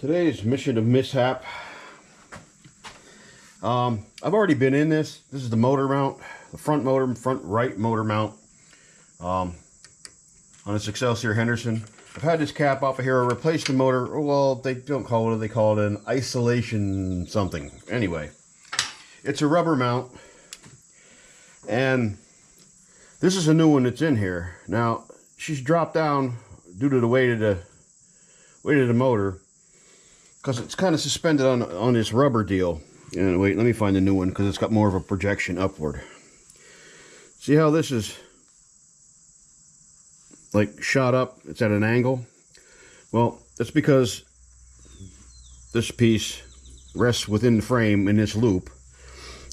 Today's mission of mishap. I've already been in this. This is the motor mount, the front right motor mount on this Excelsior Henderson. I've had this cap off of here. I replaced the motor. Well, they don't call it. They call it an isolation something. Anyway, it's a rubber mount, and this is a new one that's in here. Now she's dropped down due to the weight of the motor, because it's kind of suspended on this rubber deal. And wait, let me find a new one because it's got more of a projection upward. See how this is like shot up? It's at an angle. Well, that's because this piece rests within the frame in this loop,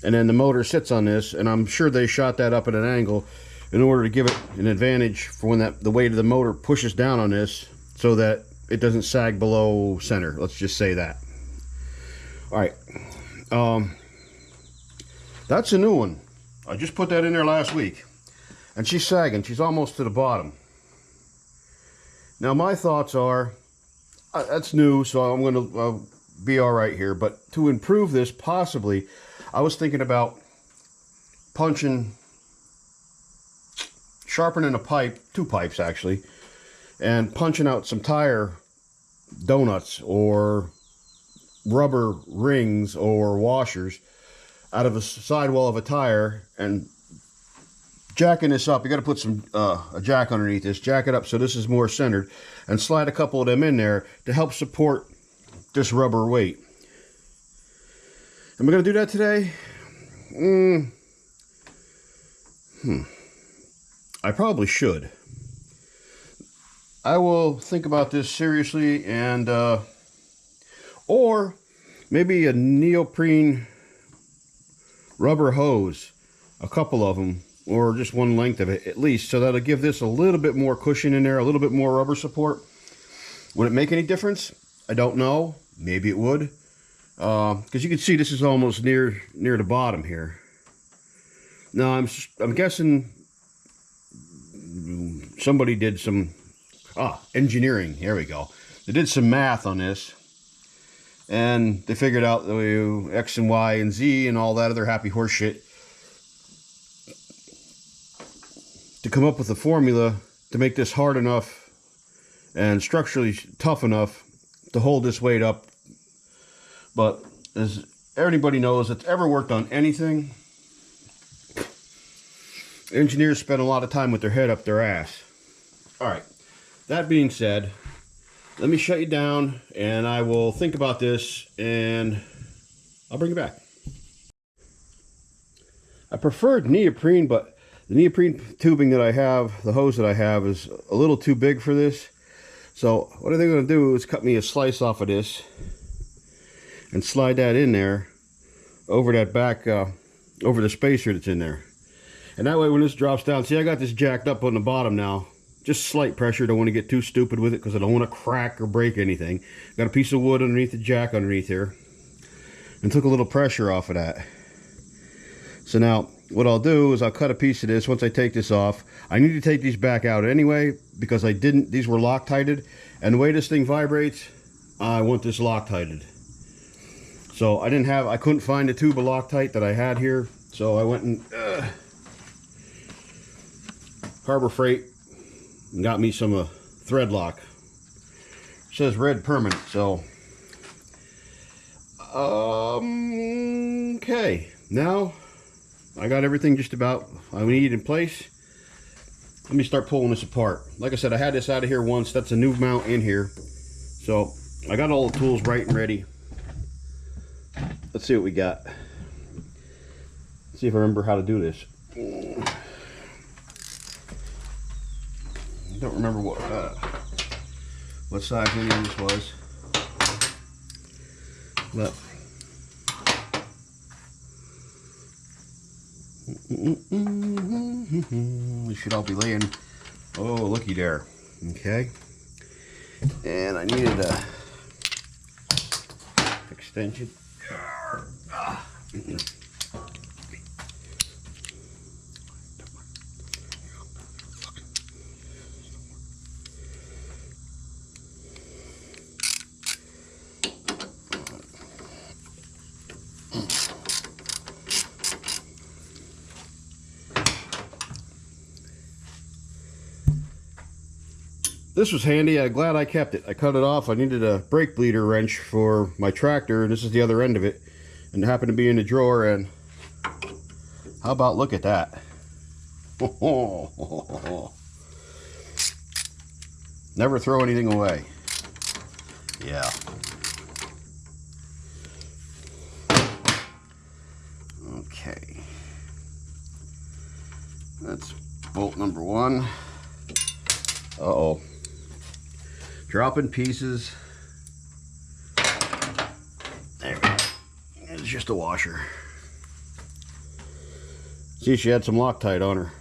and then the motor sits on this, and I'm sure they shot that up at an angle in order to give it an advantage for when the weight of the motor pushes down on this, so that it doesn't sag below center. Let's just say that. All right. That's a new one. I just put that in there last week, and she's sagging. She's almost to the bottom. Now my thoughts are, that's new, so I'm going to be all right here. But to improve this, possibly, I was thinking about sharpening a pipe, 2 pipes actually, and punching out some tire donuts or rubber rings or washers out of the sidewall of a tire and jacking this up. You got to put some a jack underneath this, jack it up so this is more centered, and slide a couple of them in there to help support this rubber weight. Am I going to do that today? I probably should. I will think about this seriously, and or maybe a neoprene rubber hose, a couple of them, or just one length of it at least, so that'll give this a little bit more cushion in there, a little bit more rubber support. Would it make any difference? I don't know. Maybe it would, because you can see this is almost near the bottom here. Now I'm guessing somebody did some engineering. Here we go. They did some math on this, and they figured out the X and Y and Z and all that other happy horse shit to come up with a formula to make this hard enough and structurally tough enough to hold this weight up. But as everybody knows that's ever worked on anything, engineers spend a lot of time with their head up their ass. All right. That being said, let me shut you down, and I will think about this, and I'll bring you back. I preferred neoprene, but the neoprene tubing that I have, the hose that I have, is a little too big for this. So what they're going to do is cut me a slice off of this and slide that in there over that back, over the spacer that's in there. And that way when this drops down, see, I got this jacked up on the bottom now. Just slight pressure. Don't want to get too stupid with it because I don't want to crack or break anything. Got a piece of wood underneath the jack underneath here, and took a little pressure off of that. So now what I'll do is I'll cut a piece of this once I take this off. I need to take these back out anyway because these were Loctited, and the way this thing vibrates, I want this Loctited. So I couldn't find the tube of Loctite that I had here, so I went and Harbor Freight and got me some thread lock. It says red permanent, so okay, now I got everything just about I need in place. Let me start pulling this apart. Like I said, I had this out of here once. That's a new mount in here, so I got all the tools right and ready. Let's see what we got. Let's see if I remember how to do this. I don't remember what size any of this was, but we should all be laying. Oh, looky there. Okay, and I needed a extension. This was handy. I'm glad I kept it. I cut it off. I needed a brake bleeder wrench for my tractor, and this is the other end of it. And it happened to be in the drawer, and how about look at that? Never throw anything away. Yeah. Okay. That's bolt number one. Uh-oh. Dropping pieces. There we go. It's just a washer. See, she had some Loctite on her.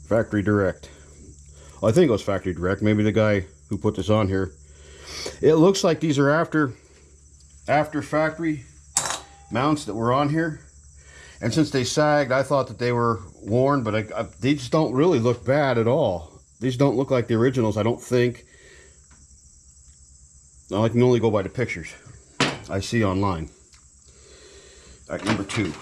Factory direct. Well, I think it was factory direct. Maybe the guy who put this on here. It looks like these are after factory mounts that were on here. And since they sagged, I thought that they were worn, but these don't really look bad at all. These don't look like the originals, I don't think. Now, I can only go by the pictures I see online. All right, number two.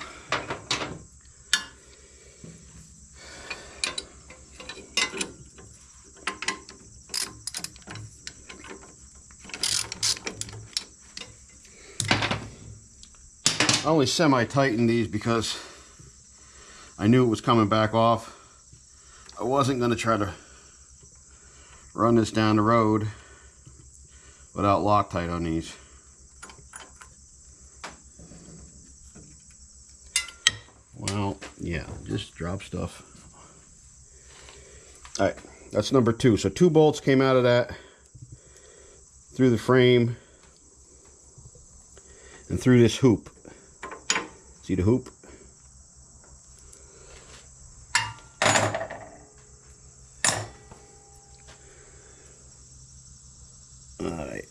I only semi-tightened these because I knew it was coming back off. I wasn't going to try to run this down the road without Loctite on these. Well, yeah, just drop stuff. All right, that's number two. So 2 bolts came out of that through the frame and through this hoop. See the hoop? All right.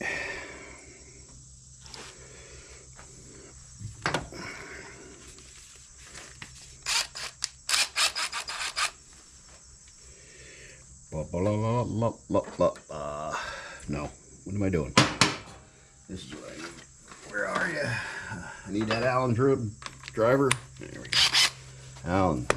No. What am I doing? This is what I need. Where are you? I need that Allen driver. There we go. Allen.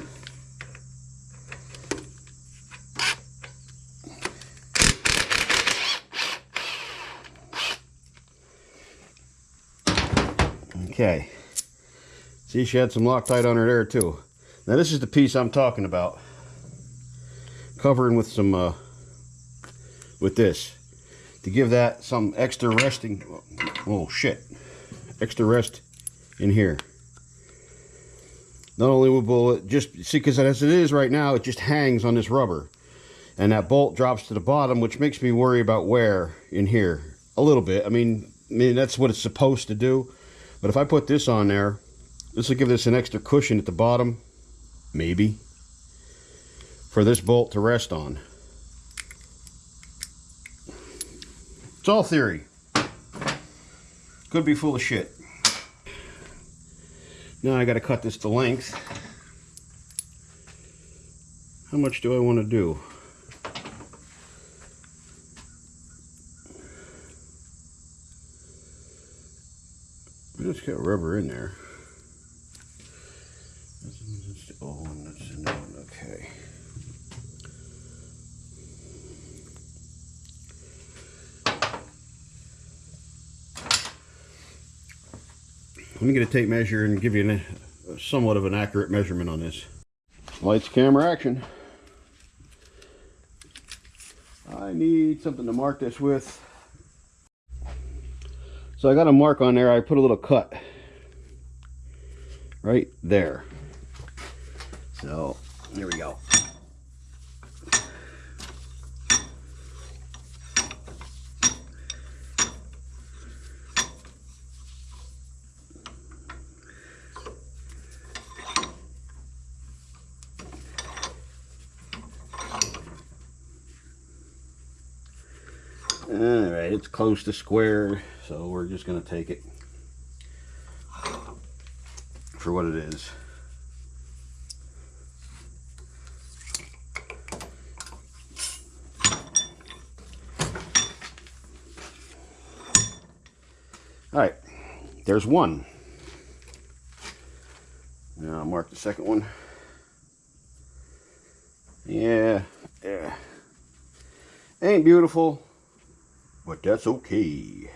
Okay. See, she had some Loctite on her there too. Now this is the piece I'm talking about. Covering with some, with this. To give that some extra resting, oh shit. Extra rest in here. Not only will it just, see, because as it is right now, it just hangs on this rubber. And that bolt drops to the bottom, which makes me worry about wear in here. A little bit. I mean that's what it's supposed to do. But if I put this on there, this will give this an extra cushion at the bottom. Maybe. For this bolt to rest on. It's all theory. Could be full of shit. Now I got to cut this to length. How much do I want to do? Let's get rubber in there. Oh, that's a new one. Okay. Let me get a tape measure and give you somewhat of an accurate measurement on this. Lights, camera, action. I need something to mark this with. So I got a mark on there. I put a little cut right there. So there we go. Alright, it's close to square, so we're just going to take it for what it is. Alright, there's one. Now I'll mark the second one. Yeah. Ain't beautiful, but that's okay.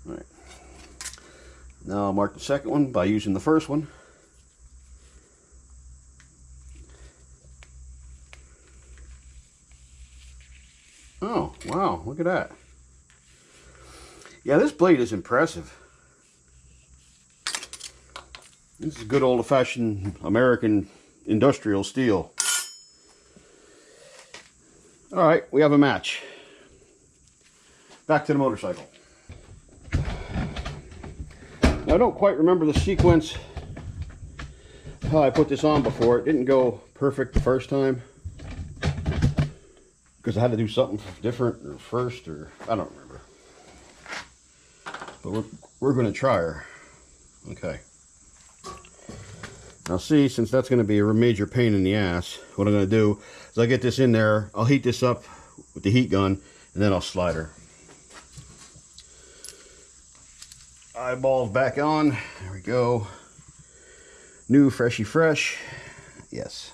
All right. Now I'll mark the second one by using the first one. Oh, wow, look at that. Yeah, this blade is impressive. This is good old-fashioned American industrial steel. All right, we have a match. Back to the motorcycle. Now, I don't quite remember the sequence how I put this on before. It didn't go perfect the first time because I had to do something different or first, or I don't remember. But we're going to try her. Okay. Now see, since that's going to be a major pain in the ass, what I'm going to do is I'll get this in there, I'll heat this up with the heat gun, and then I'll slide her. Eyeballs back on. There we go. New freshy fresh. Yes.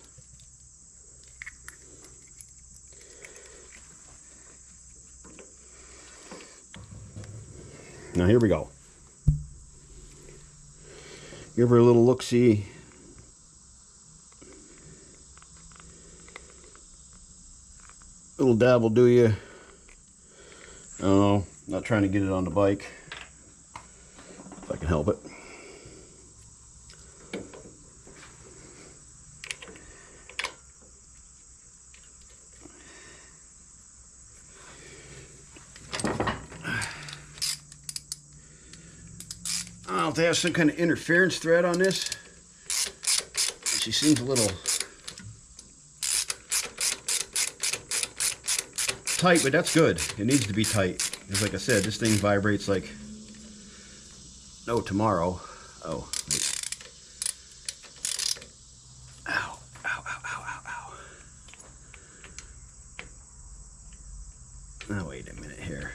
Now here we go. Give her a little look-see. Little dab will do you. Oh, not trying to get it on the bike. If I can help it. I'll have to have some kind of interference thread on this. She seems a little tight, but that's good. It needs to be tight. Because like I said, this thing vibrates like no tomorrow. Oh, wait. Ow, ow, ow, ow, ow, ow. Now wait a minute here.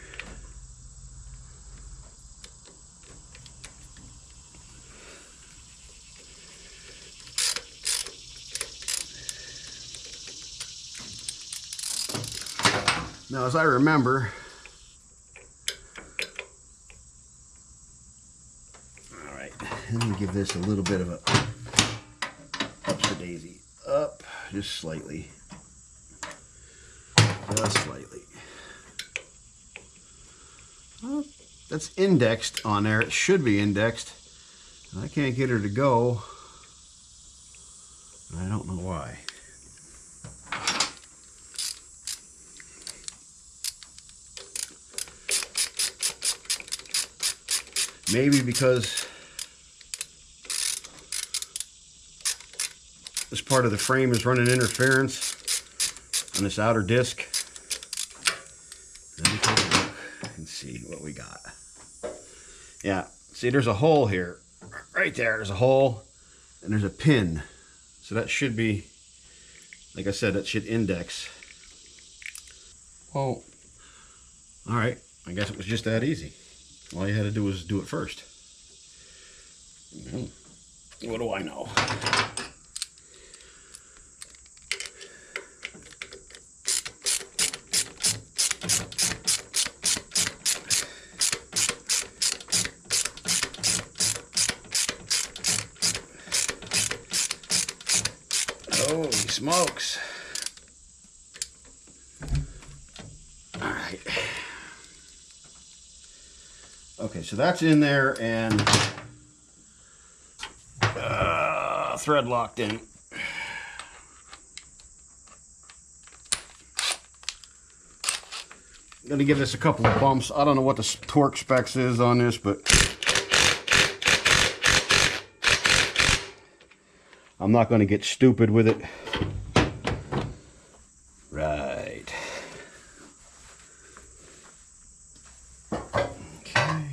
Now, as I remember, all right, let me give this a little bit of a ups-a-daisy. Up, just slightly. Just slightly. Well, that's indexed on there. It should be indexed. I can't get her to go. I don't know why. Maybe because this part of the frame is running interference on this outer disc. Let me take a look and see what we got. Yeah, see, there's a hole here. Right there, there's a hole, and there's a pin. So that should be, like I said, that should index. Oh, all right. I guess it was just that easy. All you had to do was do it first. What do I know? Holy smokes. All right. Okay, so that's in there and thread locked in. I'm going to give this a couple of bumps. I don't know what the torque specs is on this, but I'm not going to get stupid with it. Right. Okay.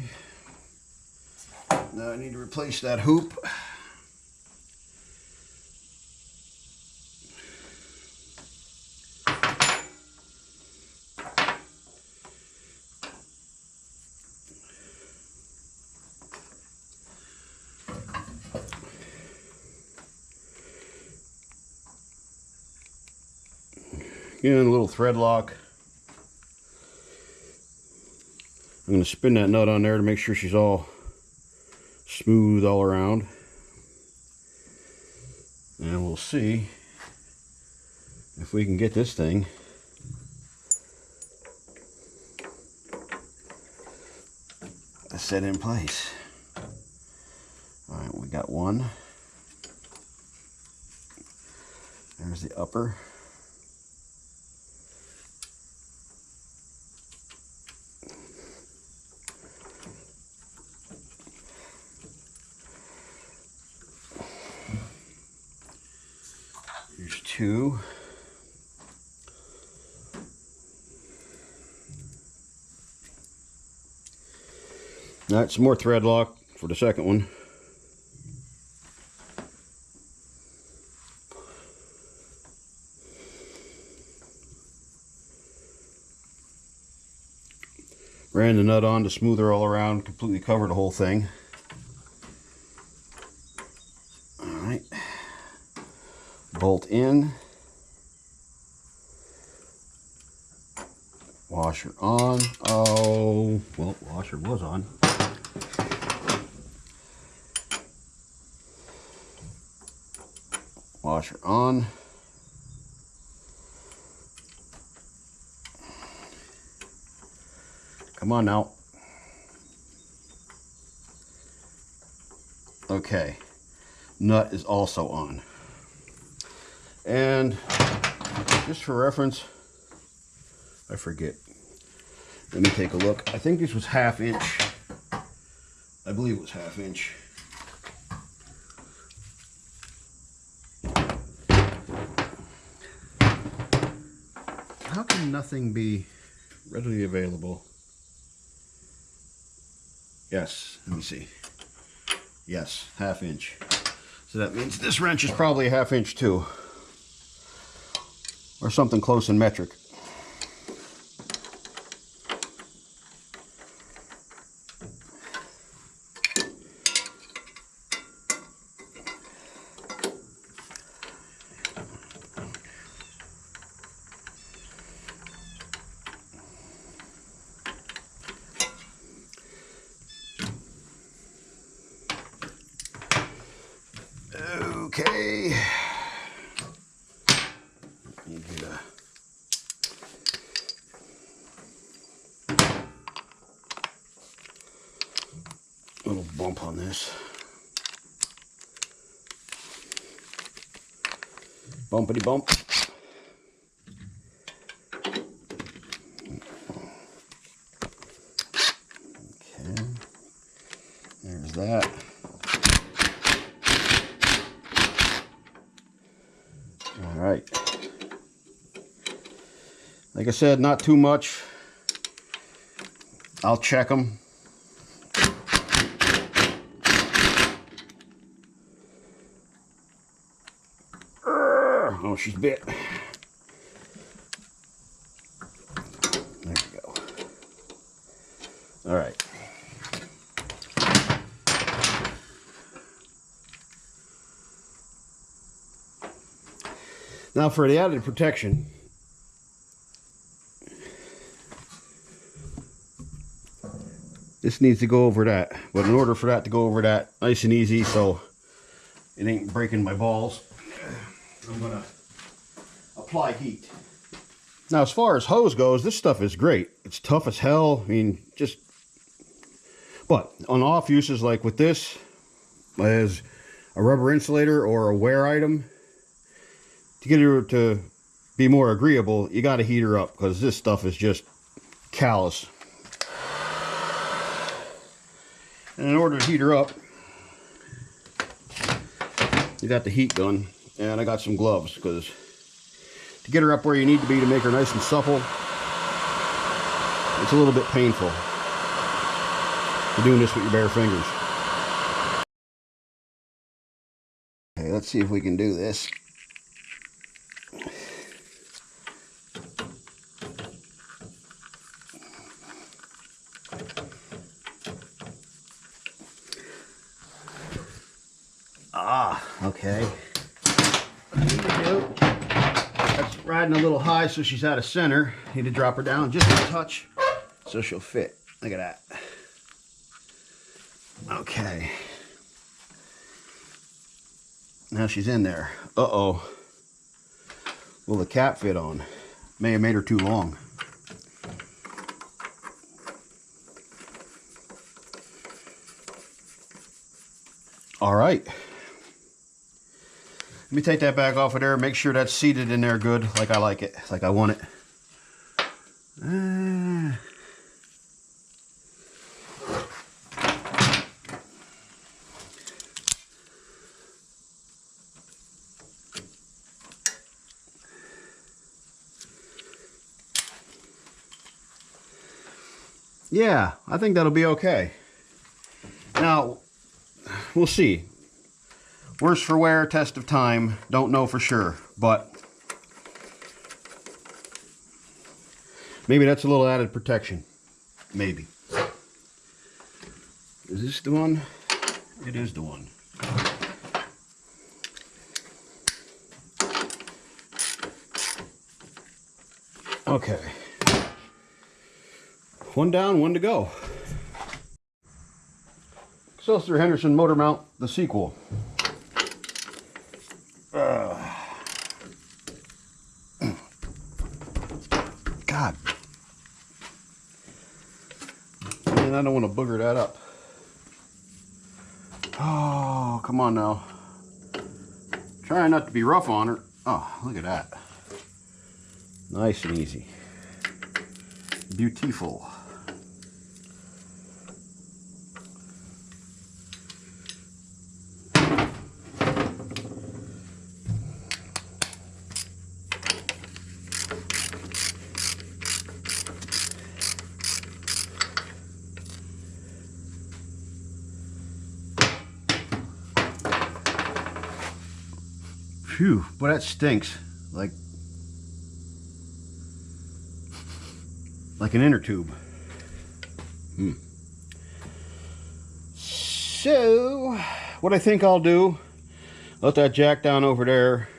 Now I need to replace that hoop. Again, a little thread lock. I'm going to spin that nut on there to make sure she's all smooth all around. And we'll see if we can get this thing set in place. All right, we got one. There's the upper. Here's two. All right, some more thread lock for the second one. Ran the nut on to smooth her all around, completely cover the whole thing. All right, bolt in, washer on. Oh, well, washer was on. Washer on. Come on now. Okay, nut is also on. And just for reference, I forget. Let me take a look. I think this was 1/2 inch. I believe it was 1/2 inch. How can nothing be readily available? Yes, let me see. Yes, 1/2 inch. So that means this wrench is probably 1/2 inch too. Or something close in metric. Okay. Let me get a little bump on this. Bumpity bump. Okay. There's that. All right. Like I said, not too much. I'll check them. Oh, she's bit. There we go. All right. Now for the added protection, this needs to go over that. But in order for that to go over that nice and easy, so it ain't breaking my balls, I'm gonna apply heat. Now as far as hose goes, this stuff is great. It's tough as hell. I mean, just, but on off uses like with this, as a rubber insulator or a wear item, to get her to be more agreeable, you got to heat her up, because this stuff is just callous. And in order to heat her up, you got the heat gun, and I got some gloves, because to get her up where you need to be to make her nice and supple, it's a little bit painful. You're doing this with your bare fingers. Okay, let's see if we can do this. Okay. What I need to do, that's right riding a little high, so she's out of center. Need to drop her down just a touch so she'll fit. Look at that. Okay. Now she's in there. Uh-oh. Will the cap fit on? May have made her too long. All right. Let me take that back off of there. Make sure that's seated in there good, like I like it, like I want it. Yeah, I think that'll be okay. Now, we'll see. Worse for wear, test of time. Don't know for sure, but maybe that's a little added protection. Maybe. Is this the one? It is the one. Okay. One down, one to go. Excelsior Henderson motor mount, the sequel. God. Man, I don't want to booger that up. Oh, come on now. Trying not to be rough on her. Oh, look at that. Nice and easy. Beautiful. Phew, boy, that stinks. Like an inner tube. So, what I think I'll do, let that jack down over there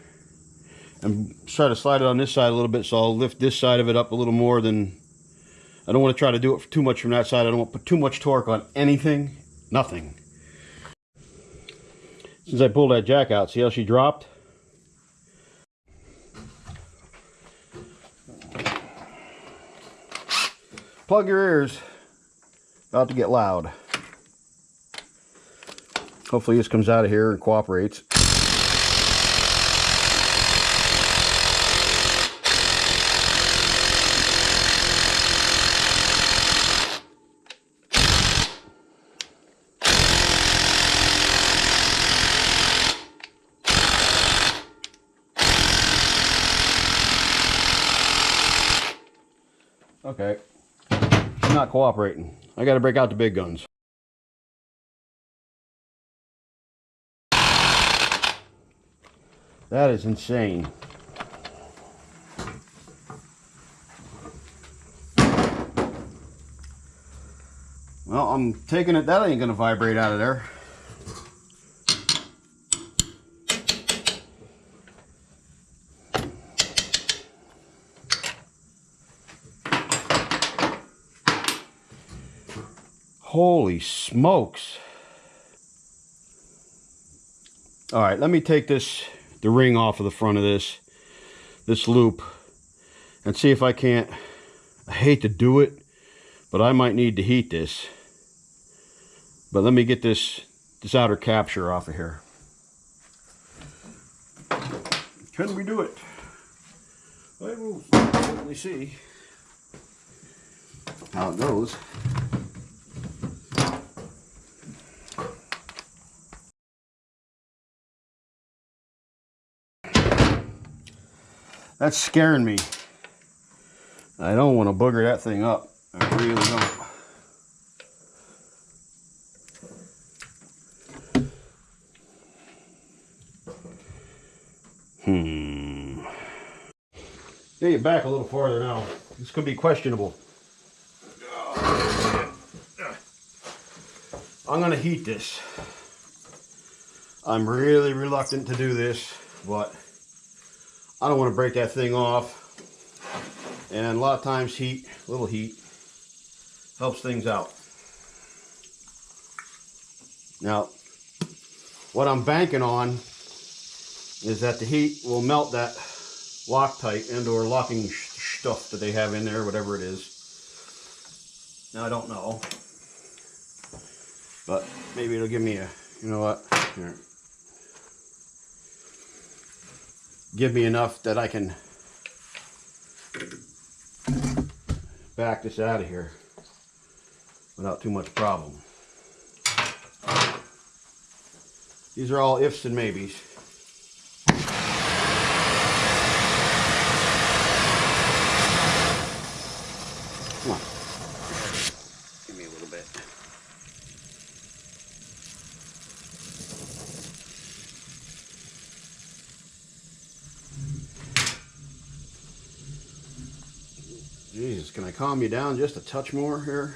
and try to slide it on this side a little bit, so I'll lift this side of it up a little more than, I don't want to try to do it too much from that side. I don't want to put too much torque on anything. Nothing. Since I pulled that jack out, see how she dropped? Plug your ears. About to get loud. Hopefully this comes out of here and cooperates. Okay. She's not cooperating. I gotta break out the big guns. That is insane. Well, I'm taking it, that ain't gonna vibrate out of there. Holy smokes. All right, let me take the ring off of the front of this loop and see if I can't, I hate to do it, but I might need to heat this. But let me get this outer capture off of here. Can we do it? I will certainly see how it goes. That's scaring me. I don't want to booger that thing up. I really don't. Get you back a little farther now. This could be questionable. I'm going to heat this. I'm really reluctant to do this, but I don't want to break that thing off. And a lot of times heat, a little heat, helps things out. Now, what I'm banking on is that the heat will melt that Loctite and or locking stuff that they have in there, whatever it is. Now I don't know, but maybe it'll give me a, you know what, here. Give me enough that I can back this out of here without too much problem. These are all ifs and maybes. Come on. Give me a little bit. Jesus, can I calm you down just a touch more here?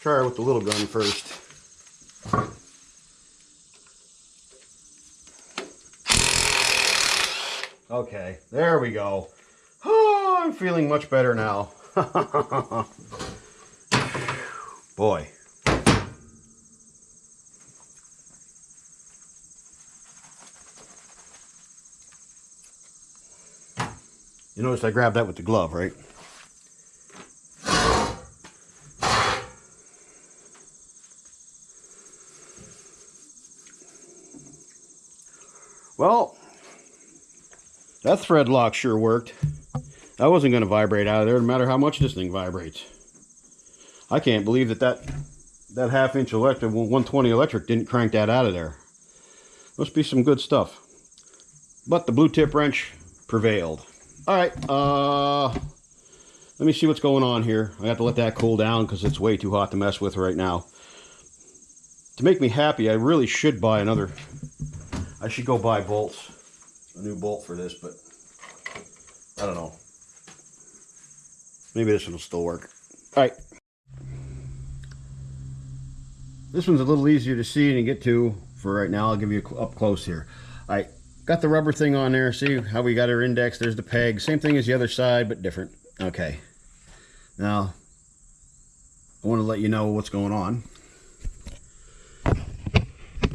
Try her with the little gun first. Okay, there we go. Oh, I'm feeling much better now. Boy. You notice I grabbed that with the glove, right? Well, that thread lock sure worked. That wasn't going to vibrate out of there no matter how much this thing vibrates. I can't believe that half-inch electric, 120 electric didn't crank that out of there. Must be some good stuff. But the blue tip wrench prevailed. Alright, let me see what's going on here. I have to let that cool down because it's way too hot to mess with right now. To make me happy, I really should buy another... I should go buy bolts. A new bolt for this, but I don't know. Maybe this one will still work. Alright. This one's a little easier to see and get to for right now. I'll give you up close here. Alright. Got the rubber thing on there. See how we got our index? There's the peg. Same thing as the other side, but different. Okay. Now, I want to let you know what's going on.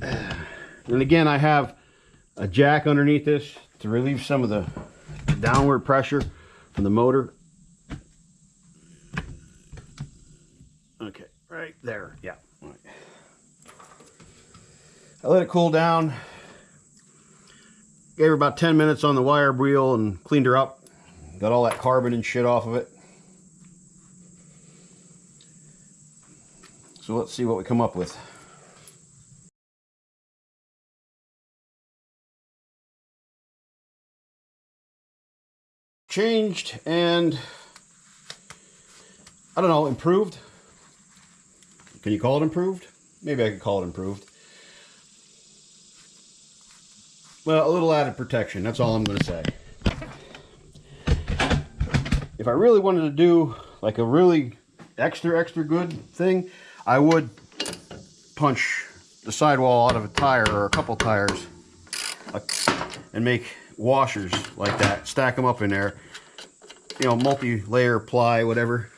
And again, I have a jack underneath this to relieve some of the downward pressure from the motor. Okay, right there. Yeah. All right. I let it cool down. Gave her about 10 minutes on the wire wheel and cleaned her up. Got all that carbon and shit off of it. So let's see what we come up with. Changed and, I don't know, improved. Can you call it improved? Maybe I could call it improved. Well, a little added protection, that's all I'm going to say. If I really wanted to do like a really extra good thing, I would punch the sidewall out of a tire or a couple tires and make washers like that, stack them up in there, you know, multi-layer ply, whatever.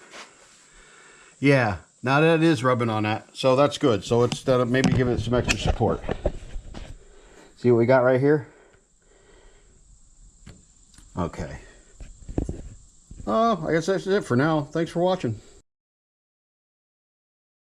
Yeah, now that is rubbing on that, so that's good. So it's maybe giving it some extra support. See what we got right here? Okay. I guess that's it for now. Thanks for watching.